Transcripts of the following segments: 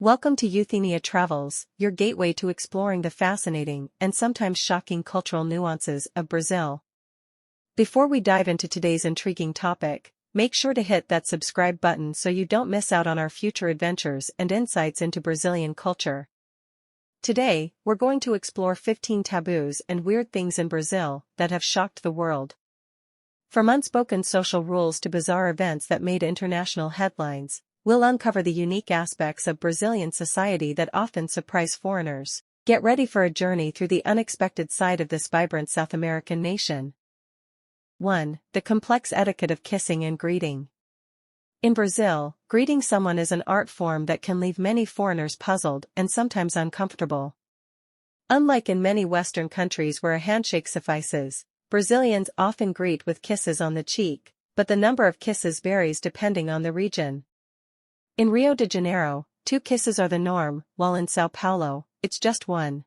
Welcome to Euthenia Travels, your gateway to exploring the fascinating and sometimes shocking cultural nuances of Brazil. Before we dive into today's intriguing topic, make sure to hit that subscribe button so you don't miss out on our future adventures and insights into Brazilian culture. Today, we're going to explore 15 taboos and weird things in Brazil that have shocked the world. From unspoken social rules to bizarre events that made international headlines, we'll uncover the unique aspects of Brazilian society that often surprise foreigners. Get ready for a journey through the unexpected side of this vibrant South American nation. 1. The complex etiquette of kissing and greeting. In Brazil, greeting someone is an art form that can leave many foreigners puzzled and sometimes uncomfortable. Unlike in many Western countries where a handshake suffices, Brazilians often greet with kisses on the cheek, but the number of kisses varies depending on the region. In Rio de Janeiro, 2 kisses are the norm, while in São Paulo, it's just 1.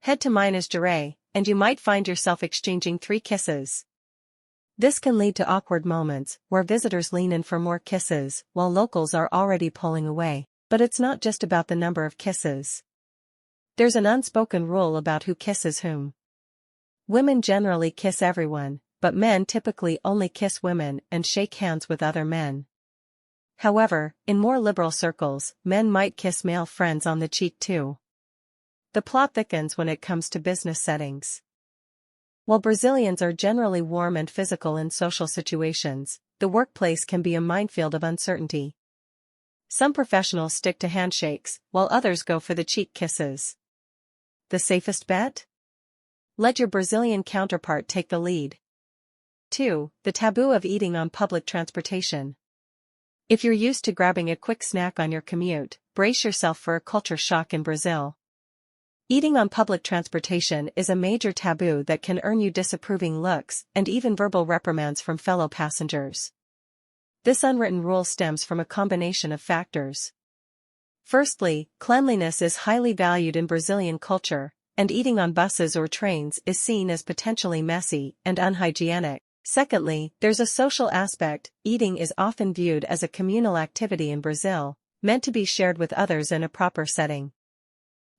Head to Minas Gerais, and you might find yourself exchanging 3 kisses. This can lead to awkward moments, where visitors lean in for more kisses, while locals are already pulling away. But it's not just about the number of kisses. There's an unspoken rule about who kisses whom. Women generally kiss everyone, but men typically only kiss women and shake hands with other men. However, in more liberal circles, men might kiss male friends on the cheek too. The plot thickens when it comes to business settings. While Brazilians are generally warm and physical in social situations, the workplace can be a minefield of uncertainty. Some professionals stick to handshakes, while others go for the cheek kisses. The safest bet? Let your Brazilian counterpart take the lead. 2. The taboo of eating on public transportation. If you're used to grabbing a quick snack on your commute, brace yourself for a culture shock in Brazil. Eating on public transportation is a major taboo that can earn you disapproving looks and even verbal reprimands from fellow passengers. This unwritten rule stems from a combination of factors. Firstly, cleanliness is highly valued in Brazilian culture, and eating on buses or trains is seen as potentially messy and unhygienic. Secondly, there's a social aspect. Eating is often viewed as a communal activity in Brazil, meant to be shared with others in a proper setting.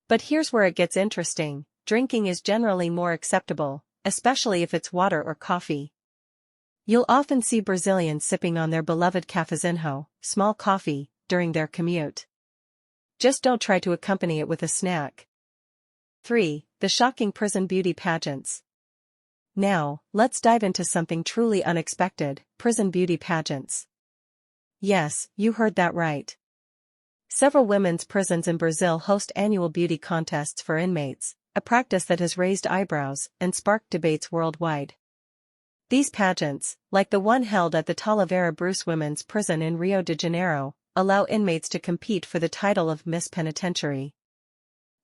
But here's where it gets interesting: drinking is generally more acceptable, especially if it's water or coffee. You'll often see Brazilians sipping on their beloved cafezinho, small coffee, during their commute. Just don't try to accompany it with a snack. 3. The shocking prison beauty pageants. Now, let's dive into something truly unexpected: prison beauty pageants. Yes, you heard that right. Several women's prisons in Brazil host annual beauty contests for inmates, a practice that has raised eyebrows and sparked debates worldwide. These pageants, like the one held at the Talavera Bruce Women's Prison in Rio de Janeiro, allow inmates to compete for the title of Miss Penitentiary.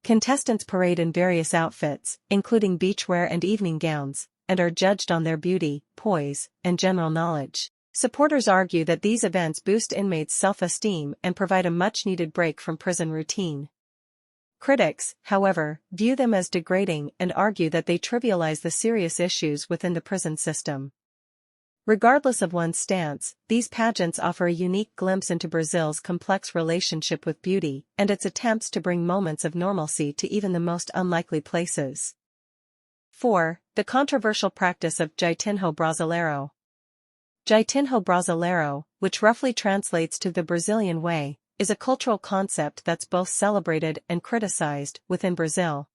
Contestants parade in various outfits, including beachwear and evening gowns, and are judged on their beauty, poise, and general knowledge. Supporters argue that these events boost inmates' self-esteem and provide a much-needed break from prison routine. Critics, however, view them as degrading and argue that they trivialize the serious issues within the prison system. Regardless of one's stance, these pageants offer a unique glimpse into Brazil's complex relationship with beauty and its attempts to bring moments of normalcy to even the most unlikely places. 4. The controversial practice of jeitinho brasileiro. Jeitinho brasileiro, which roughly translates to the Brazilian way, is a cultural concept that's both celebrated and criticized within Brazil.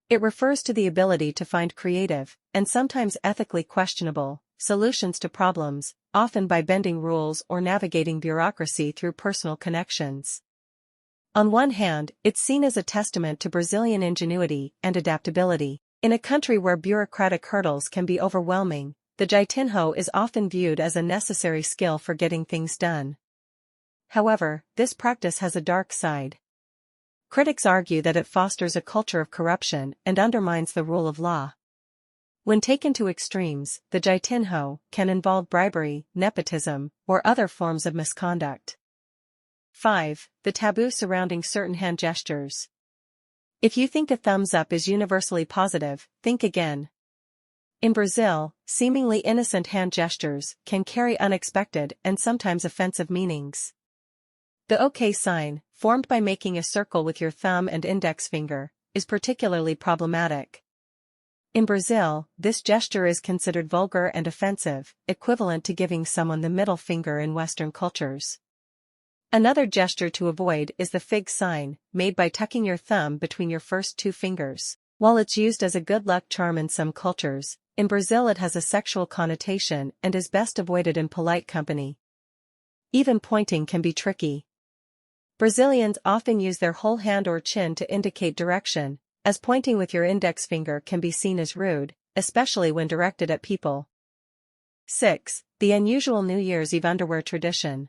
It refers to the ability to find creative, and sometimes ethically questionable, solutions to problems, often by bending rules or navigating bureaucracy through personal connections. On one hand, it's seen as a testament to Brazilian ingenuity and adaptability. In a country where bureaucratic hurdles can be overwhelming, the jeitinho is often viewed as a necessary skill for getting things done. However, this practice has a dark side. Critics argue that it fosters a culture of corruption and undermines the rule of law. When taken to extremes, the jeitinho can involve bribery, nepotism, or other forms of misconduct. 5. The taboo surrounding certain hand gestures. If you think a thumbs up is universally positive, think again. In Brazil, seemingly innocent hand gestures can carry unexpected and sometimes offensive meanings. The OK sign, formed by making a circle with your thumb and index finger, is particularly problematic. In Brazil, this gesture is considered vulgar and offensive, equivalent to giving someone the middle finger in Western cultures. Another gesture to avoid is the fig sign, made by tucking your thumb between your first two fingers. While it's used as a good luck charm in some cultures, in Brazil it has a sexual connotation and is best avoided in polite company. Even pointing can be tricky. Brazilians often use their whole hand or chin to indicate direction, as pointing with your index finger can be seen as rude, especially when directed at people. 6. The unusual New Year's Eve underwear tradition.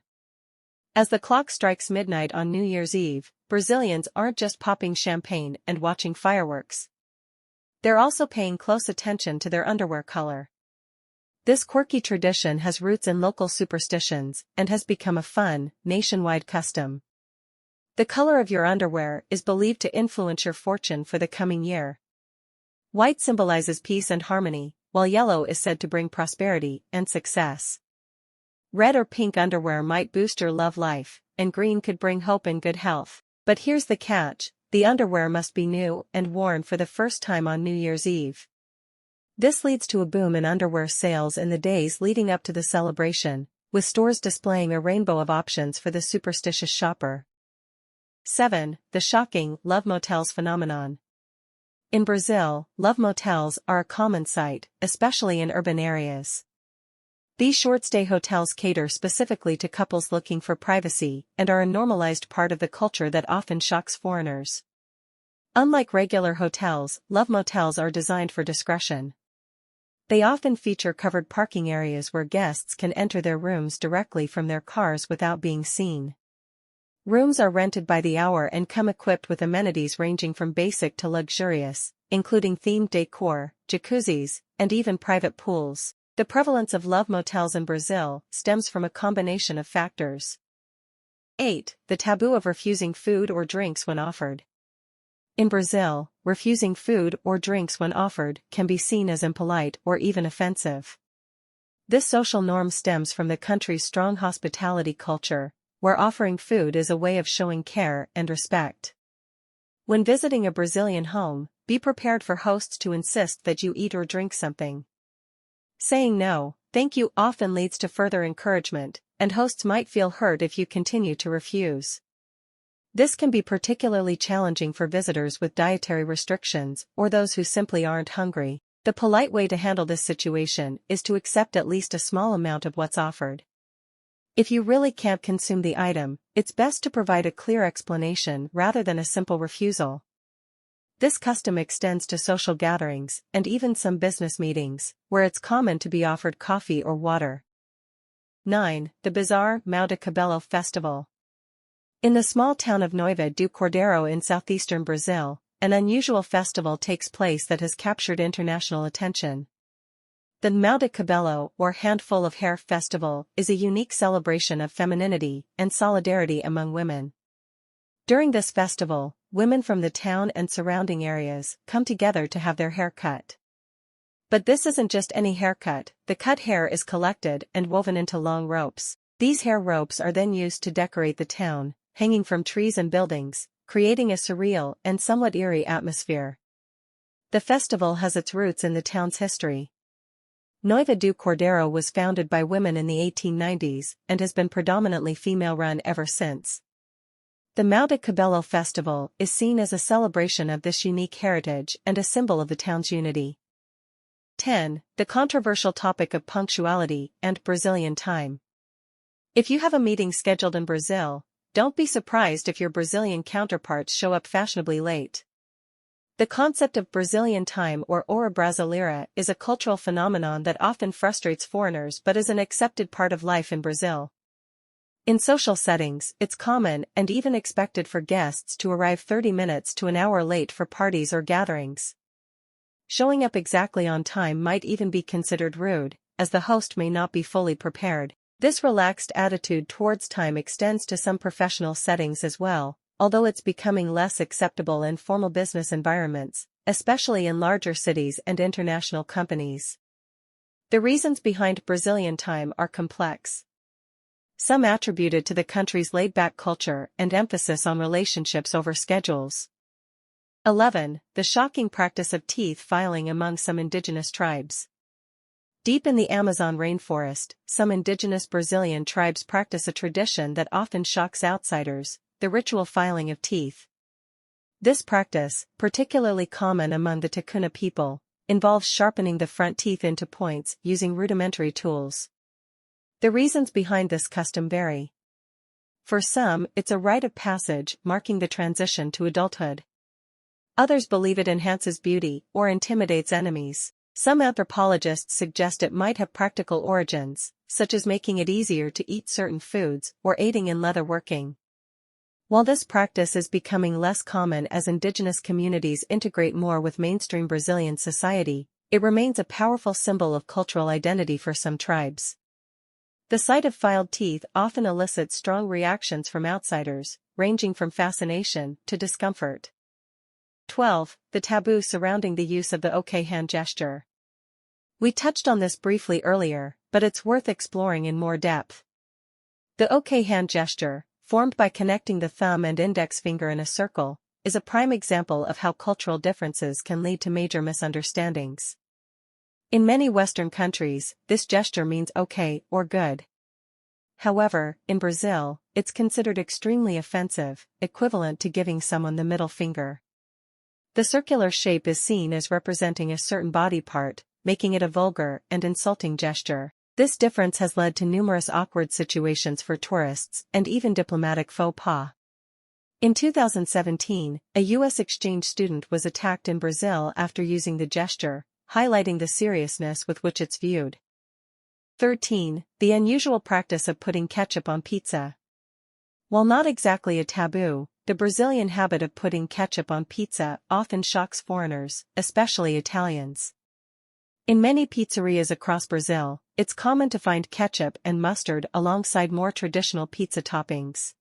As the clock strikes midnight on New Year's Eve, Brazilians aren't just popping champagne and watching fireworks. They're also paying close attention to their underwear color. This quirky tradition has roots in local superstitions and has become a fun, nationwide custom. The color of your underwear is believed to influence your fortune for the coming year. White symbolizes peace and harmony, while yellow is said to bring prosperity and success. Red or pink underwear might boost your love life, and green could bring hope and good health. But here's the catch: the underwear must be new and worn for the first time on New Year's Eve. This leads to a boom in underwear sales in the days leading up to the celebration, with stores displaying a rainbow of options for the superstitious shopper. 7. The shocking love motels phenomenon. In Brazil, love motels are a common sight, especially in urban areas. These short-stay hotels cater specifically to couples looking for privacy and are a normalized part of the culture that often shocks foreigners. Unlike regular hotels, love motels are designed for discretion. They often feature covered parking areas where guests can enter their rooms directly from their cars without being seen. Rooms are rented by the hour and come equipped with amenities ranging from basic to luxurious, including themed decor, jacuzzis, and even private pools. The prevalence of love motels in Brazil stems from a combination of factors. 8. The taboo of refusing food or drinks when offered. In Brazil, refusing food or drinks when offered can be seen as impolite or even offensive. This social norm stems from the country's strong hospitality culture, where offering food is a way of showing care and respect. When visiting a Brazilian home, be prepared for hosts to insist that you eat or drink something. Saying no, thank you often leads to further encouragement, and hosts might feel hurt if you continue to refuse. This can be particularly challenging for visitors with dietary restrictions or those who simply aren't hungry. The polite way to handle this situation is to accept at least a small amount of what's offered. If you really can't consume the item, it's best to provide a clear explanation rather than a simple refusal. This custom extends to social gatherings and even some business meetings, where it's common to be offered coffee or water. 9. The bizarre Mão de Cabelo Festival. In the small town of Noiva do Cordeiro in southeastern Brazil, an unusual festival takes place that has captured international attention. The Mão de Cabelo, or Handful of Hair Festival, is a unique celebration of femininity and solidarity among women. During this festival, women from the town and surrounding areas come together to have their hair cut. But this isn't just any haircut. The cut hair is collected and woven into long ropes. These hair ropes are then used to decorate the town, hanging from trees and buildings, creating a surreal and somewhat eerie atmosphere. The festival has its roots in the town's history. Noiva do Cordeiro was founded by women in the 1890s and has been predominantly female-run ever since. The Mão de Cabelo Festival is seen as a celebration of this unique heritage and a symbol of the town's unity. 10. The controversial topic of punctuality and Brazilian time. If you have a meeting scheduled in Brazil, don't be surprised if your Brazilian counterparts show up fashionably late. The concept of Brazilian time, or hora brasileira, is a cultural phenomenon that often frustrates foreigners but is an accepted part of life in Brazil. In social settings, it's common and even expected for guests to arrive 30 minutes to an hour late for parties or gatherings. Showing up exactly on time might even be considered rude, as the host may not be fully prepared. This relaxed attitude towards time extends to some professional settings as well, although it's becoming less acceptable in formal business environments, especially in larger cities and international companies. The reasons behind Brazilian time are complex. some attributed to the country's laid-back culture and emphasis on relationships over schedules. 11. The shocking practice of teeth filing among some indigenous tribes. Deep in the Amazon rainforest, some indigenous Brazilian tribes practice a tradition that often shocks outsiders, the ritual filing of teeth. This practice, particularly common among the Ticuna people, involves sharpening the front teeth into points using rudimentary tools. The reasons behind this custom vary. For some, it's a rite of passage marking the transition to adulthood. Others believe it enhances beauty or intimidates enemies. Some anthropologists suggest it might have practical origins, such as making it easier to eat certain foods or aiding in leatherworking. While this practice is becoming less common as indigenous communities integrate more with mainstream Brazilian society, it remains a powerful symbol of cultural identity for some tribes. The sight of filed teeth often elicits strong reactions from outsiders, ranging from fascination to discomfort. 12. The taboo surrounding the use of the OK hand gesture. We touched on this briefly earlier, but it's worth exploring in more depth. The OK hand gesture, formed by connecting the thumb and index finger in a circle, is a prime example of how cultural differences can lead to major misunderstandings. In many Western countries, this gesture means okay or good. However, in Brazil, it's considered extremely offensive, equivalent to giving someone the middle finger. The circular shape is seen as representing a certain body part, making it a vulgar and insulting gesture. This difference has led to numerous awkward situations for tourists and even diplomatic faux pas. In 2017, a U.S. exchange student was attacked in Brazil after using the gesture, highlighting the seriousness with which it's viewed. 13. The unusual practice of putting ketchup on pizza. While not exactly a taboo, the Brazilian habit of putting ketchup on pizza often shocks foreigners, especially Italians. In many pizzerias across Brazil, it's common to find ketchup and mustard alongside more traditional pizza toppings.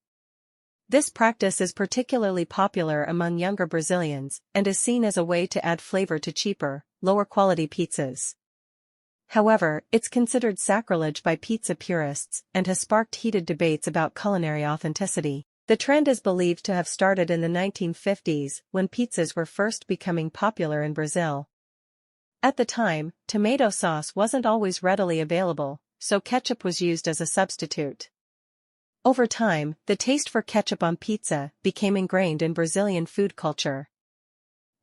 This practice is particularly popular among younger Brazilians and is seen as a way to add flavor to cheaper, lower-quality pizzas. However, it's considered sacrilege by pizza purists and has sparked heated debates about culinary authenticity. The trend is believed to have started in the 1950s when pizzas were first becoming popular in Brazil. At the time, tomato sauce wasn't always readily available, so ketchup was used as a substitute. Over time, the taste for ketchup on pizza became ingrained in Brazilian food culture.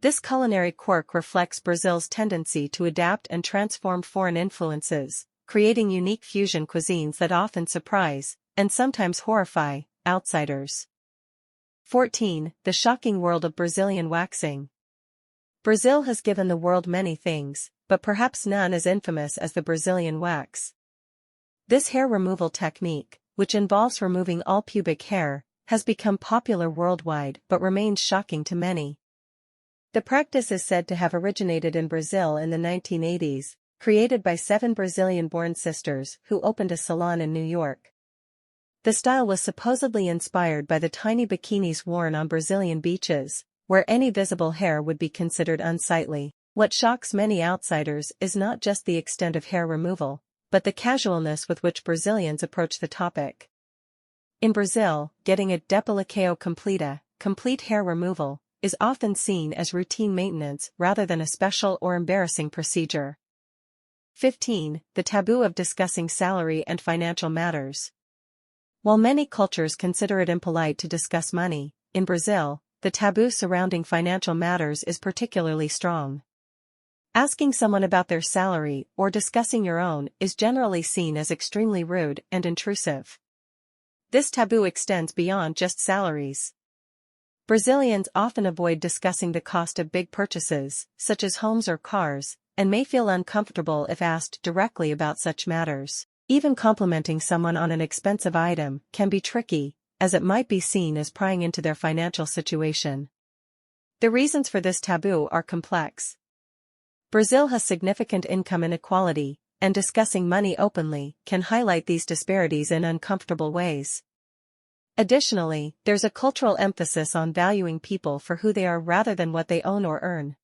This culinary quirk reflects Brazil's tendency to adapt and transform foreign influences, creating unique fusion cuisines that often surprise, and sometimes horrify, outsiders. 14. The shocking world of Brazilian waxing. Brazil has given the world many things, but perhaps none as infamous as the Brazilian wax. This hair removal technique, which involves removing all pubic hair, has become popular worldwide but remains shocking to many. The practice is said to have originated in Brazil in the 1980s, created by 7 Brazilian-born sisters who opened a salon in New York. The style was supposedly inspired by the tiny bikinis worn on Brazilian beaches, where any visible hair would be considered unsightly. What shocks many outsiders is not just the extent of hair removal, but the casualness with which Brazilians approach the topic. In Brazil, getting a depilação completa, complete hair removal, is often seen as routine maintenance rather than a special or embarrassing procedure. 15. The taboo of discussing salary and financial matters. While many cultures consider it impolite to discuss money, in Brazil, the taboo surrounding financial matters is particularly strong. Asking someone about their salary or discussing your own is generally seen as extremely rude and intrusive. This taboo extends beyond just salaries. Brazilians often avoid discussing the cost of big purchases, such as homes or cars, and may feel uncomfortable if asked directly about such matters. Even complimenting someone on an expensive item can be tricky, as it might be seen as prying into their financial situation. The reasons for this taboo are complex. Brazil has significant income inequality, and discussing money openly can highlight these disparities in uncomfortable ways. Additionally, there's a cultural emphasis on valuing people for who they are rather than what they own or earn.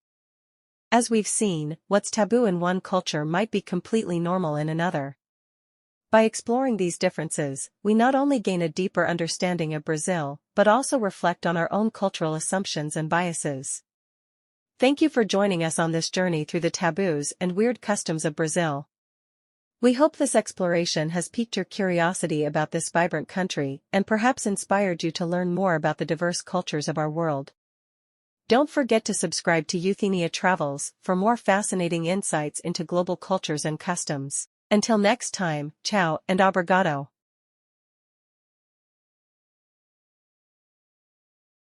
As we've seen, what's taboo in one culture might be completely normal in another. By exploring these differences, we not only gain a deeper understanding of Brazil, but also reflect on our own cultural assumptions and biases. Thank you for joining us on this journey through the taboos and weird customs of Brazil. We hope this exploration has piqued your curiosity about this vibrant country and perhaps inspired you to learn more about the diverse cultures of our world. Don't forget to subscribe to Euthenia Travels for more fascinating insights into global cultures and customs. Until next time, ciao and obrigado.